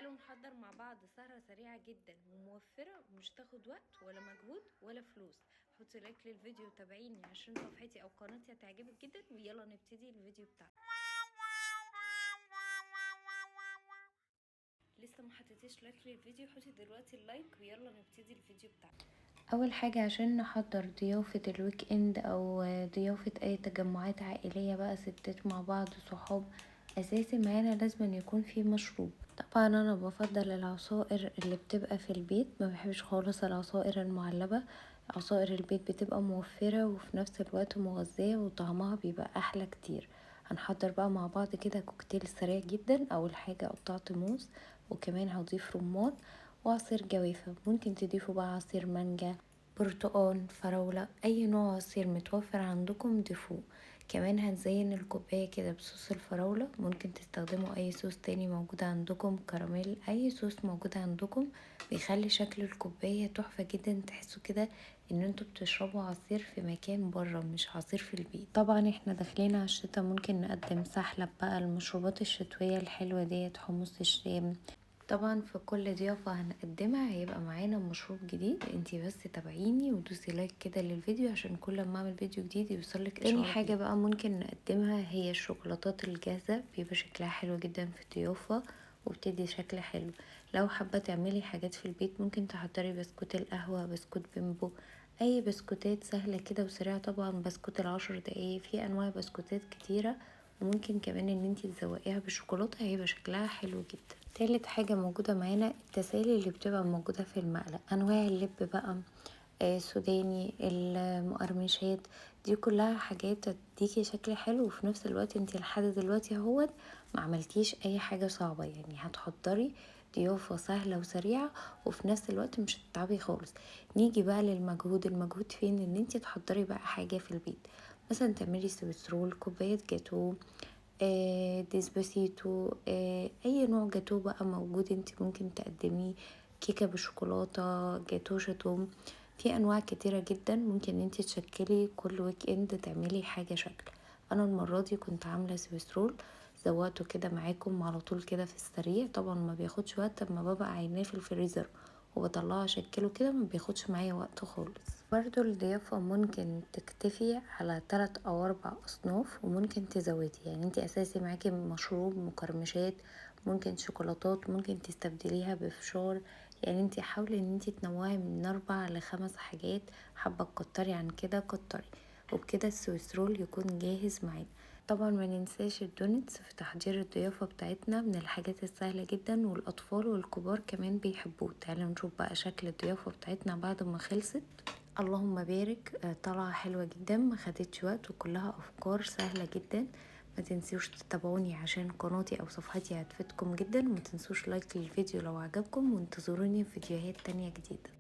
تعالوا نحضر مع بعض سهرة سريعة جدا وموفرة، مش تاخد وقت ولا مجهود ولا فلوس. حطي لايك للفيديو وتابعيني عشان صفحتي او قناتي هتعجبك جدا، ويلا نبتدي الفيديو بتاعنا. لسه ما حطيتيش لايك للفيديو؟ حطي دلوقتي اللايك ويلا نبتدي الفيديو بتاعنا. اول حاجة عشان نحضر ضيافة الويك اند او ضيافة اي تجمعات عائلية بقى، ستات مع بعض، صحاب، اساسي معانا لازم يكون في مشروب. طبعا انا بفضل العصائر اللي بتبقى في البيت، ما بحبش خالص العصائر المعلبة. عصائر البيت بتبقى موفرة وفي نفس الوقت مغذية وطعمها بيبقى احلى كتير. هنحضر بقى مع بعض كده كوكتيل سريع جدا. اول حاجة قطعت موز، وكمان هضيف رمان وعصير جوافة. ممكن تضيفوا بقى عصير مانجا، برتقال، فراولة، اي نوع عصير متوفر عندكم ضيفوه. كمان هنزين الكوباية كده بصوص الفراولة. ممكن تستخدموا اي صوص تاني موجود عندكم، كراميل، اي صوص موجود عندكم بيخلي شكل الكوباية تحفة جدا. تحسوا كده ان انتوا بتشربوا عصير في مكان بره، مش عصير في البيت. طبعا احنا داخلين على الشتا، ممكن نقدم سحلب بقى، المشروبات الشتوية الحلوة ديت، حمص الشام. طبعا في كل ضيافة هنقدمها هيبقى معانا مشروب جديد. انتي بس تابعيني ودوسي لايك كده للفيديو عشان كل ما اعمل فيديو جديد يوصلك اشعار. تاني حاجة بقى ممكن نقدمها هي الشوكولاتات الجاهزة، بيبقى شكلها حلو جدا في الضيافة وبتدي شكل حلو. لو حابة تعملي حاجات في البيت ممكن تحضري بسكوت القهوة، بسكوت بيمبو، اي بسكوتات سهلة كده وسريعة. طبعا بسكوت ال10 دقايق، في انواع بسكوتات كتيرة، وممكن كمان ان انتي تزوقيها بالشوكولاتة هيبقى شكلها حلو جدا. تالت حاجة موجودة معانا التسالي اللي بتبقى موجودة في المقلة، انواع اللب بقى، سوداني، المقرمشات، دي كلها حاجات تديكي شكل حلو. وفي نفس الوقت انتي لحد دلوقتي اهوت ما عملتيش اي حاجة صعبة، يعني هتحضري ضيافة سهلة وسريعة وفي نفس الوقت مش هتتعبي خالص. نيجي بقى للمجهود. المجهود فين؟ ان انتي تحضري بقى حاجة في البيت، مثلا تعملي سويسرول، كوباية جاتو، ديسباسيتو، اي نوع جاتو بقى موجود انت ممكن تقدميه، كيكة بالشوكولاتة، جاتو شاتوم. في انواع كتيرة جدا ممكن انت تشكلي كل ويك اند تعملي حاجة شكل. انا المرة دي كنت عاملة سويسرول، زوقته كده معاكم على طول كده في السريع. طبعا ما بياخدش وقت، اما ببقى عيناه في الفريزر وبطلعه اشكله كده ما بياخدش معايا وقت خالص. برضو الضيافة ممكن تكتفي على 3 أو 4 أصناف، وممكن تزودي. يعني انتي أساسي معاكي مشروب، مقرمشات، ممكن شوكولاتات، ممكن تستبدليها بفشار. يعني انتي حاولي ان انتي تنوعي من 4 ل5 حاجات. حابة تكتري عن كده كتري، وبكده السويسرول يكون جاهز معانا. طبعا ما ننساش الدونتس في تحضير الضيافة بتاعتنا، من الحاجات السهلة جدا والأطفال والكبار كمان بيحبوه. تعالوا نشوف بقى شكل الضيافة بتاعتنا بعد ما خلصت. اللهم بارك، طلعة حلوة جدا، ما خدتش وقت وكلها أفكار سهلة جدا. ما تنسوش تتابعوني عشان قناتي أو صفحتي هتفيدكم جدا، وما تنسوش لايك للفيديو لو عجبكم، وانتظروني في فيديوهات تانية جديدة.